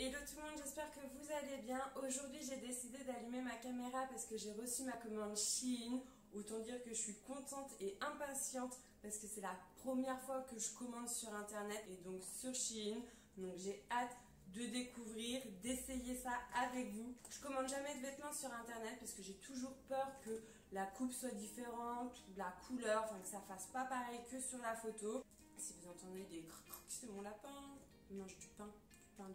Hello tout le monde, j'espère que vous allez bien. Aujourd'hui j'ai décidé d'allumer ma caméra parce que j'ai reçu ma commande Shein. Autant dire que je suis contente et impatiente parce que c'est la première fois que je commande sur internet et donc sur Shein. Donc j'ai hâte de découvrir, d'essayer ça avec vous. Je commande jamais de vêtements sur internet parce que j'ai toujours peur que la coupe soit différente, la couleur, enfin que ça fasse pas pareil que sur la photo. Si vous entendez des crocs, c'est mon lapin, il mange du pain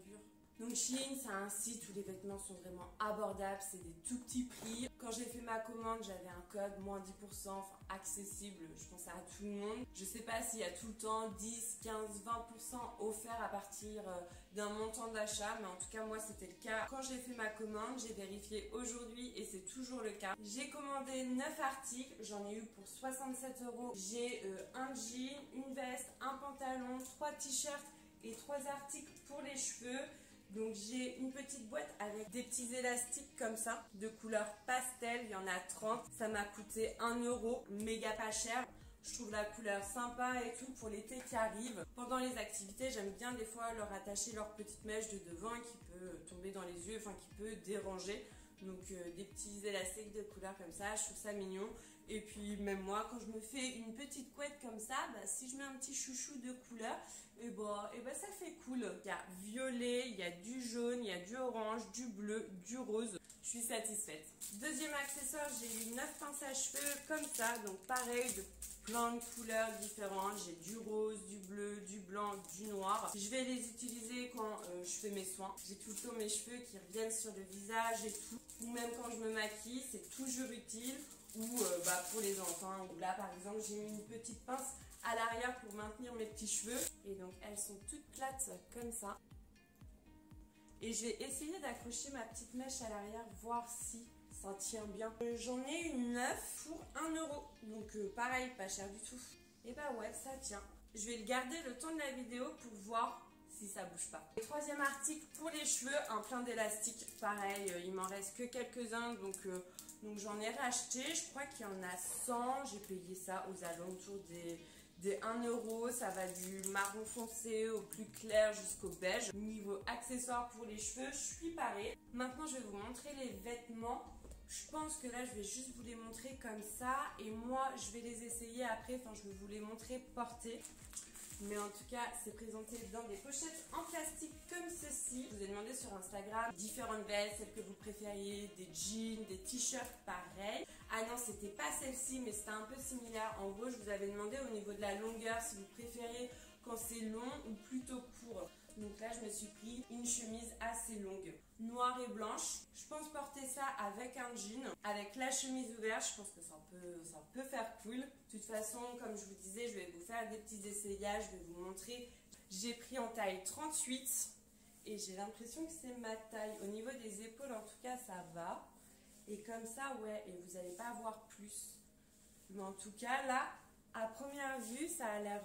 dur. Donc Shein, c'est un site où les vêtements sont vraiment abordables, c'est des tout petits prix. Quand j'ai fait ma commande, j'avais un code moins 10%, enfin accessible, je pense à tout le monde. Je sais pas s'il y a tout le temps 10, 15, 20% offert à partir d'un montant d'achat, mais en tout cas moi c'était le cas. Quand j'ai fait ma commande, j'ai vérifié aujourd'hui et c'est toujours le cas. J'ai commandé 9 articles, j'en ai eu pour 67 €. J'ai un jean, une veste, un pantalon, 3 t-shirts et 3 articles pour les cheveux. Donc j'ai une petite boîte avec des petits élastiques comme ça, de couleur pastel, il y en a 30. Ça m'a coûté 1 €, méga pas cher. Je trouve la couleur sympa et tout pour l'été qui arrive. Pendant les activités, j'aime bien des fois leur attacher leur petite mèche de devant qui peut tomber dans les yeux, enfin qui peut déranger. Donc des petits élastiques de couleur comme ça, je trouve ça mignon. Et puis même moi, quand je me fais une petite couette comme ça, si je mets un petit chouchou de couleur, et ça fait cool. Il y a violet, il y a du jaune, il y a du orange, du bleu, du rose. Je suis satisfaite. Deuxième accessoire, j'ai eu 9 pinces à cheveux comme ça, donc pareil, de plein de couleurs différentes. J'ai du rose, du bleu, du blanc, du noir. Je vais les utiliser quand je fais mes soins. J'ai tout le temps mes cheveux qui reviennent sur le visage et tout. Ou même quand je me maquille, c'est toujours utile. Ou pour les enfants. Ou là par exemple, j'ai mis une petite pince à l'arrière pour maintenir mes petits cheveux. Et donc elles sont toutes plates comme ça. Et je vais essayer d'accrocher ma petite mèche à l'arrière, voir si ça tient bien. J'en ai une 9 pour 1 €. Donc pareil, pas cher du tout. Et ouais, ça tient. Je vais le garder le temps de la vidéo pour voir si ça bouge pas. Le troisième article pour les cheveux, un plein d'élastiques. Pareil, il m'en reste que quelques-uns, donc j'en ai racheté. Je crois qu'il y en a 100. J'ai payé ça aux alentours des 1 €. Ça va du marron foncé au plus clair jusqu'au beige. Niveau accessoires pour les cheveux, je suis parée. Maintenant, je vais vous montrer les vêtements. Je pense que là, je vais juste vous les montrer comme ça. Et moi, je vais les essayer après. Enfin, je vais vous les montrer portés. Mais en tout cas, c'est présenté dans des pochettes en plastique comme ceci. Je vous ai demandé sur Instagram différentes vestes, celles que vous préfériez, des jeans, des t-shirts pareil. Ah non, c'était pas celle-ci, mais c'était un peu similaire. En gros, je vous avais demandé au niveau de la longueur si vous préférez quand c'est long ou plutôt court. Donc là, je me suis pris une chemise assez longue, noire et blanche. Je pense porter ça avec un jean, avec la chemise ouverte. Je pense que ça peut faire cool. De toute façon, comme je vous disais, je vais vous faire des petits essayages, je vais vous montrer. J'ai pris en taille 38 et j'ai l'impression que c'est ma taille. Au niveau des épaules, en tout cas, ça va. Et comme ça, ouais, et vous n'allez pas voir plus. Mais en tout cas, là, à première vue, ça a l'air...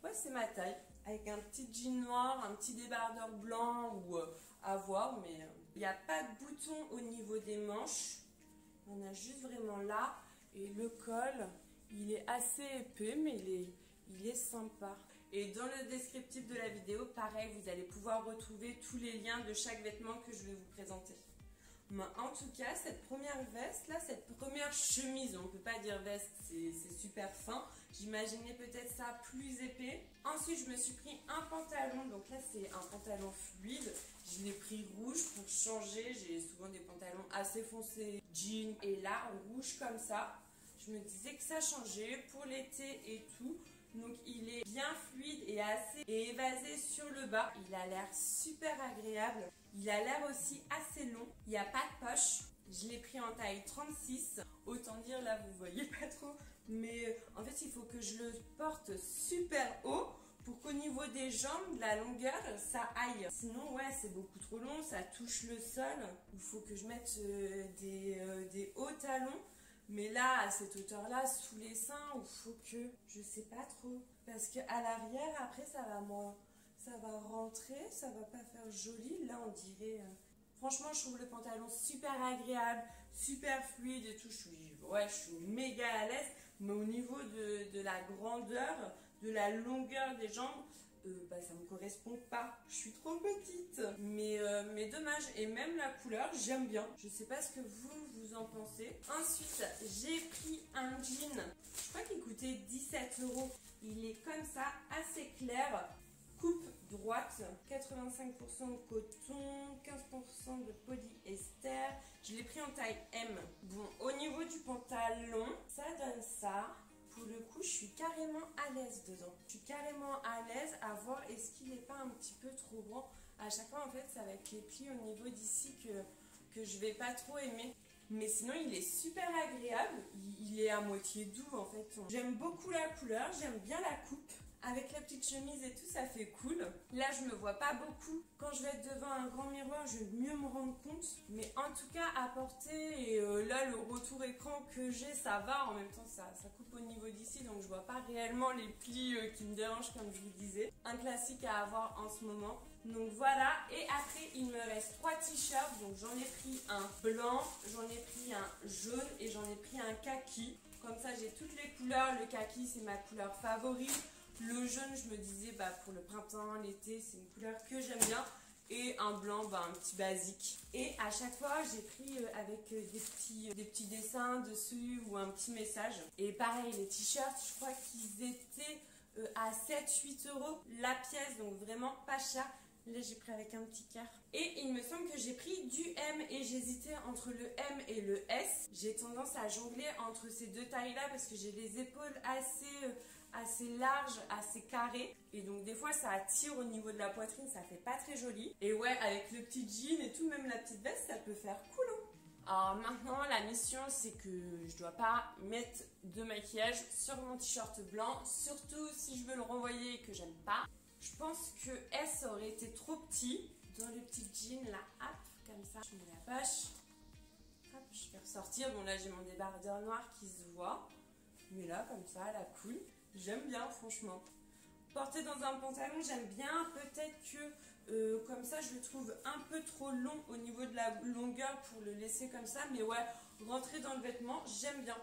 ouais, c'est ma taille. Avec un petit jean noir, un petit débardeur blanc ou à voir. Mais il n'y a pas de bouton au niveau des manches. On a juste vraiment là. Et le col, il est assez épais, mais il est sympa. Et dans le descriptif de la vidéo, pareil, vous allez pouvoir retrouver tous les liens de chaque vêtement que je vais vous présenter. Mais en tout cas, cette première veste là, cette première chemise, on ne peut pas dire veste, c'est super fin. J'imaginais peut-être ça plus épais. Ensuite, je me suis pris un pantalon. Donc là, c'est un pantalon fluide. Je l'ai pris rouge pour changer. J'ai souvent des pantalons assez foncés, jeans. Et là, rouge comme ça. Je me disais que ça changeait pour l'été et tout. Donc il est bien fluide et assez évasé sur le bas. Il a l'air super agréable. Il a l'air aussi assez long. Il n'y a pas de poche. Je l'ai pris en taille 36. Autant dire là vous voyez pas trop. Mais en fait il faut que je le porte super haut pour qu'au niveau des jambes, de la longueur, ça aille. Sinon ouais c'est beaucoup trop long. Ça touche le sol. Il faut que je mette des hauts talons. Mais là, à cette hauteur-là, sous les seins, il faut que... Je sais pas trop. Parce qu'à l'arrière, après, ça va rentrer, ça va pas faire joli. Là, on dirait... Franchement, je trouve le pantalon super agréable, super fluide et tout. Je suis méga à l'aise. Mais au niveau de la grandeur, de la longueur des jambes, ça me correspond pas. Je suis trop petite. Mais dommage. Et même la couleur, j'aime bien. Je sais pas ce que vous en pensez. Ensuite, j'ai pris un jean. Je crois qu'il coûtait 17 €. Il est comme ça, assez clair. Coupe droite, 85% coton, 15% de polyester. Je l'ai pris en taille M. Bon, au niveau du pantalon, ça donne ça. Pour le coup, je suis carrément à l'aise dedans. Je suis carrément à l'aise à voir est-ce qu'il n'est pas un petit peu trop grand. À chaque fois, en fait, ça va être les plis au niveau d'ici que je vais pas trop aimer. Mais sinon, il est super agréable. Il est à moitié doux, en fait. J'aime beaucoup la couleur, j'aime bien la coupe. Avec la petite chemise et tout, ça fait cool. Là, je me vois pas beaucoup. Quand je vais être devant un grand miroir, je vais mieux me rendre compte. Mais en tout cas, à porter, et là, le retour écran que j'ai, ça va. En même temps, ça coupe au niveau d'ici, donc je vois pas réellement les plis qui me dérangent, comme je vous disais. Un classique à avoir en ce moment. Donc voilà, et après, il me reste 3 t-shirts. Donc j'en ai pris un blanc, j'en ai pris un jaune et j'en ai pris un kaki. Comme ça, j'ai toutes les couleurs. Le kaki, c'est ma couleur favorite. Le jaune, je me disais, pour le printemps, l'été, c'est une couleur que j'aime bien. Et un blanc, un petit basique. Et à chaque fois, j'ai pris avec des petits dessins dessus ou un petit message. Et pareil, les t-shirts, je crois qu'ils étaient à 7-8 € la pièce, donc vraiment pas cher. Là, j'ai pris avec un petit cœur. Et il me semble que j'ai pris du M et j'hésitais entre le M et le S. J'ai tendance à jongler entre ces deux tailles-là parce que j'ai les épaules assez larges, assez carrées. Et donc, des fois, ça attire au niveau de la poitrine, ça fait pas très joli. Et ouais, avec le petit jean et tout, même la petite veste, ça peut faire cool. Alors maintenant, la mission, c'est que je dois pas mettre de maquillage sur mon t-shirt blanc, surtout si je veux le renvoyer et que j'aime pas. Je pense que S aurait été trop petit. Dans le petit jean, là, hop, comme ça, je mets la poche. Hop, je vais ressortir. Bon, là, j'ai mon débardeur noir qui se voit. Mais là, comme ça, la cool. J'aime bien, franchement. Porter dans un pantalon, j'aime bien. Peut-être que, comme ça, je le trouve un peu trop long au niveau de la longueur pour le laisser comme ça. Mais ouais, rentrer dans le vêtement, j'aime bien.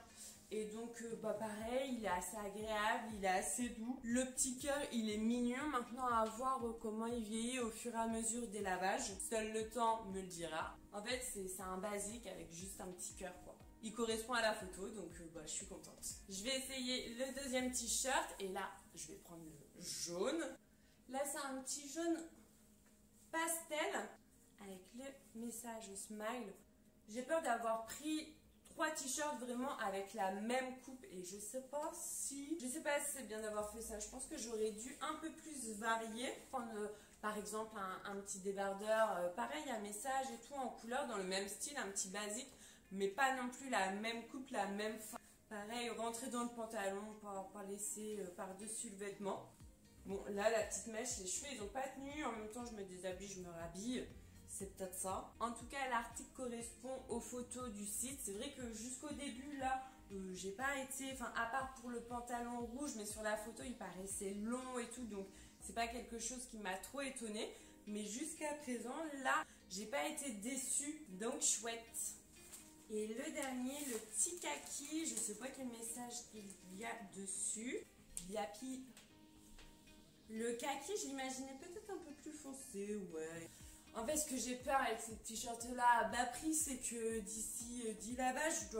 Et donc, pareil, il est assez agréable, il est assez doux. Le petit cœur, il est mignon. Maintenant, à voir comment il vieillit au fur et à mesure des lavages. Seul le temps me le dira. En fait, c'est un basique avec juste un petit cœur, quoi. Il correspond à la photo, donc je suis contente. Je vais essayer le deuxième t-shirt. Et là, je vais prendre le jaune. Là, c'est un petit jaune pastel avec le message smile. J'ai peur d'avoir pris 3 t-shirts vraiment avec la même coupe et je sais pas si c'est bien d'avoir fait ça. Je pense que j'aurais dû un peu plus varier, prendre par exemple un petit débardeur pareil, un message et tout en couleur dans le même style, un petit basique, mais pas non plus la même coupe, la même forme. Pareil, rentrer dans le pantalon, pas laisser par-dessus le vêtement. Bon, là la petite mèche, les cheveux ils ont pas tenu, en même temps je me déshabille, je me rhabille. C'est peut-être ça. En tout cas, l'article correspond aux photos du site. C'est vrai que jusqu'au début, là, j'ai pas été... Enfin, à part pour le pantalon rouge, mais sur la photo, il paraissait long et tout. Donc, c'est pas quelque chose qui m'a trop étonnée. Mais jusqu'à présent, là, j'ai pas été déçue. Donc, chouette. Et le dernier, le petit kaki. Je sais pas quel message il y a dessus. Yapi. Le kaki, je l'imaginais peut-être un peu plus foncé, ouais. En fait, ce que j'ai peur avec ces t-shirts-là à bas prix, c'est que d'ici 10 lavages, je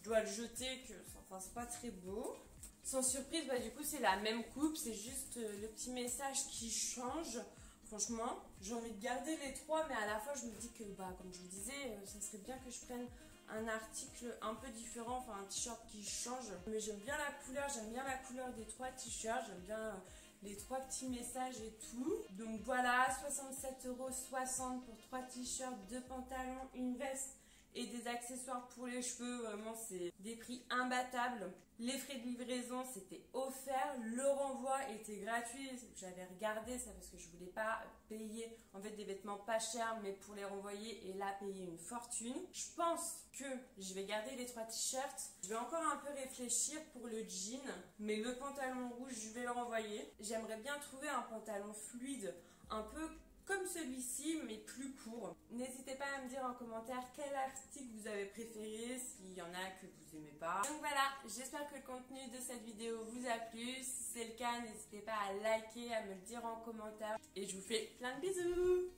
dois le jeter, que enfin, c'est pas très beau. Sans surprise, du coup, c'est la même coupe, c'est juste le petit message qui change. Franchement, j'ai envie de garder les 3, mais à la fois, je me dis que, comme je vous disais, ça serait bien que je prenne un article un peu différent, enfin un t-shirt qui change. Mais j'aime bien la couleur des 3 t-shirts, j'aime bien... les 3 petits messages et tout. Donc voilà, 67,60 € pour 3 t-shirts, 2 pantalons, une veste et des accessoires pour les cheveux. Vraiment, c'est des prix imbattables. Les frais de livraison, c'était offert. Le renvoi était gratuit. J'avais regardé ça parce que je voulais pas payer en fait des vêtements pas chers, mais pour les renvoyer et là payer une fortune. Je pense que je vais garder les 3 t-shirts. Je vais encore un peu réfléchir pour le jean, mais le pantalon rouge, je vais le renvoyer. J'aimerais bien trouver un pantalon fluide, un peu comme celui-ci, mais plus court. N'hésitez pas à me dire en commentaire quel article vous avez préféré, s'il y en a que vous aimez pas. Donc voilà, j'espère que le contenu de cette vidéo vous a plu. Si c'est le cas, n'hésitez pas à liker, à me le dire en commentaire. Et je vous fais plein de bisous!